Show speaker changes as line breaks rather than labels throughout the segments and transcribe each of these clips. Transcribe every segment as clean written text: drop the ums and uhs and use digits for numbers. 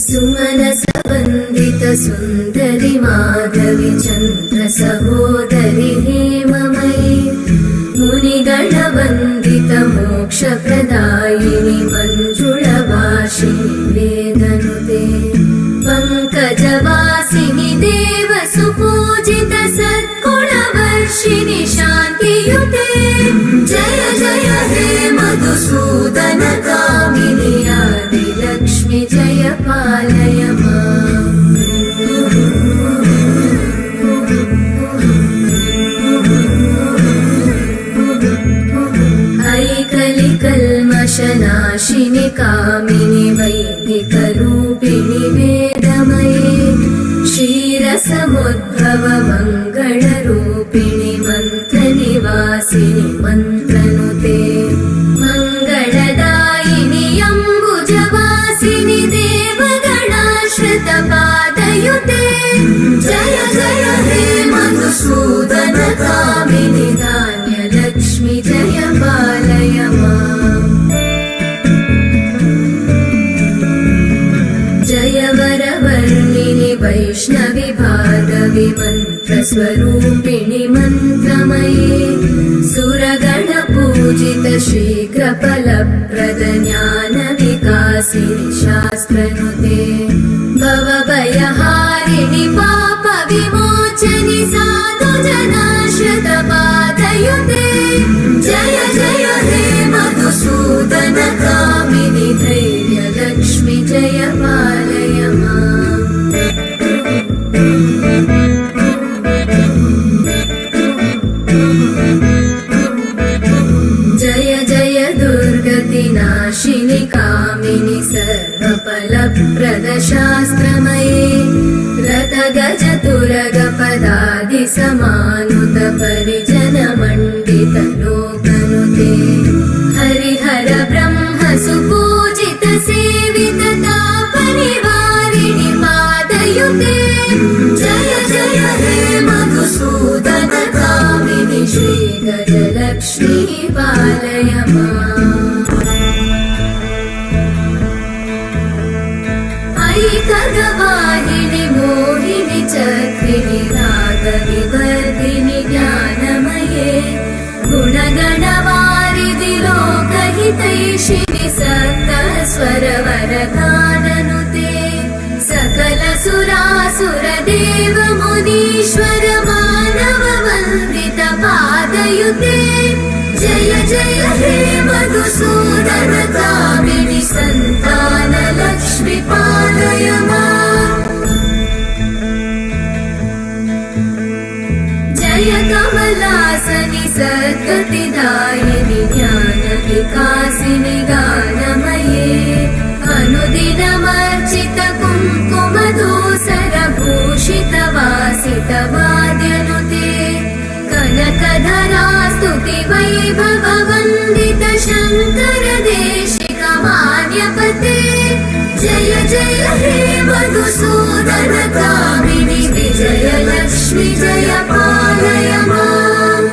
सुमनसवन्दित सुन्दरि माधवि चन्द्र सहोदरि हेममयि मुनिगणवन्दित मोक्षप्रदायिनि मञ्जुळभाषिणि वेदनुते पङ्कजवासिनि देवसुपूजित सद्गुणवर्षिणि शान्तियुते जय जय हे मधुसूदन कामिनि आदिलक्ष्मि जय पालय माम् ऐकलिकल्मषनाशिनि कामिनि वैदिकरूपिणि वेदमये क्षीरसमुद्भव मङ्गलरूपिणि मन्त्रनिवासिनि मन्त्रनुते मङ्गलदायिनि अम्बुजवासिनि देवगणाश्रितपादयुते जय जय हे मधुसूदन कामिनि धान्यलक्ष्मि जय पालय माम् जय वरवर्णिनि वैष्णवि भार्गवि मन्त्रस्वरूपिणि मन्त्रमये सुरगणपूजित शीघ्रफलप्रद ज्ञानविकासिनि शास्त्रनुते भवभयहारिणि पापविमोचनि साधुजनाश्रितपादयुते जय जय हे मधुसूदन कामिनि धैर्यलक्ष्मि जय पालय माम् जय जय दुर्गतिनाशिनि कामिनि सर्वफलप्रद शास्त्रमये रथगजतुरगपदादिसमानुत परिजनमण्डित लोकनुते हरिहर ब्रह्म सुपूजित सेवित तापनिवारिणि पादयुते जय जय हे मधुसूदन कामिनि श्रीगजलक्ष्मी पालय माम् ऐकगवाहिनि मोहिनि चक्रिणि रागविवर्धिनि ज्ञानमये गुणगणवारिधि लोकहितैषिणि सप्तस्वरवरदाननुते सकलसुरासुरदेव मुनीश्वर मानव वन्दित पादयुते जय जय हे मधुसूदन कामिनि सन्तानलक्ष्मि पालय माम् जय कमलासनि सद्गतिदायिनि ज्ञानविकासिनि गानमये अनुदिनमर्चित कुङ्कुमधूसरभूषित वासित वाद्यनुते कनकधरा स्तुति वैभव वन्दित शङ्कर देशिक मान्यपते जय जय हे मधुसूदन कामिनि विजयलक्ष्मि जय पालय माम्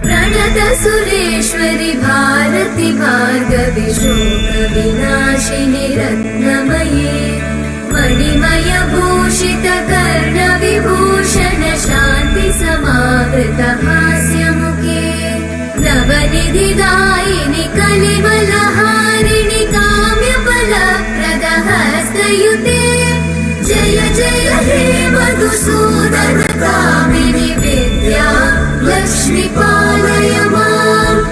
प्रणत सुरेश्वरि भारति भार्गवि शोकविनाशिनि रत्नमये मणिमय भूषित कर्णविभूषण शान्ति समावृत हास्यमुखे नवनिधिदायिनि कलिमलहारिणि काम्यफलप्रद हस्तयुते जय जय हे मधुसूदन कामिनि विद्या लक्ष्मि पालय माम्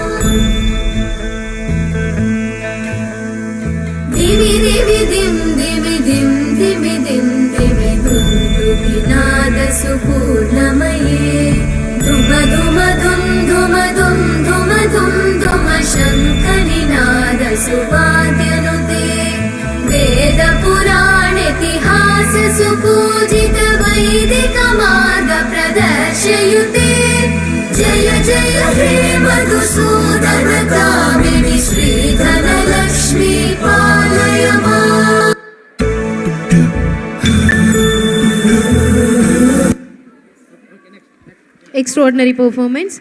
दिवि दिवि दिं दिवि दिं दिवि दिं दिवि दुन्दुभिनाद सुपूर्णमये धुम धुम धुम धुम धुम धुम धुम धुम शङ्खनिनाद सुवाद्यनुते वेद पुराणेतिहास सुपूजित वैदिक मार्ग प्रदर्शयुते जय जय हे मधुसूदन कामिनि श्रीधनलक्ष्मी पालय माम्
extraordinary performance.